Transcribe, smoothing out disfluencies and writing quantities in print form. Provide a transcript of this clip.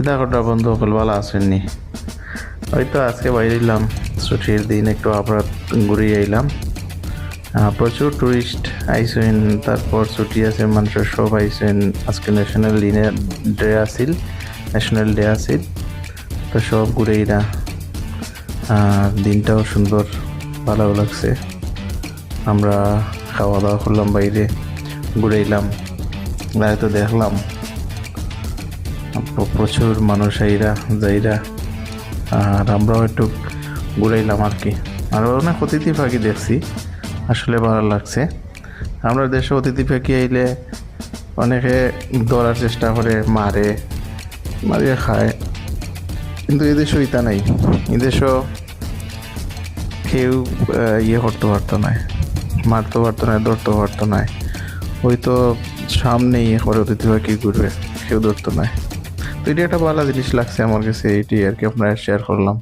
কিতা কটা বন্ধু সকল ভালো আসেননি? ওই তো আজকে বাইরেলাম, ছুটির দিন একটু আমরা ঘুরে আইলাম। প্রচুর টুরিস্ট আইসেন, তারপর ছুটি আছে মানুষের সব আইসেন। আজকে ন্যাশনাল ডে আসিল, তো সব ঘুরেইরা দিনটাও সুন্দর, ভালো লাগছে। আমরা খাওয়া দাওয়া করলাম, বাইরে ঘুরেইলাম, তো দেখলাম প্রচুর মানুষ আইরা যাইরা, আর আমরাও একটু ঘুরাইলাম আর কি। আর অনেক অতিথি পাখি দেখছি, আসলে ভালো লাগছে। আমরা দেশে অতিথি পাখি আইলে অনেকে ধরার চেষ্টা করে, মারিয়ে খায়, কিন্তু এদেশও ইতা নাই। এদেশও কেউ করতে পারতো না, মারতে পারতো না, ধরতে পারতো না। ওই তো সামনে করে অতিথি পাখি ঘুরবে, কেউ ধরতো না। তো এটা একটা ভালো জিনিস লাগছে আমার কাছে, এটি আর কি আপনারা শেয়ার করলাম।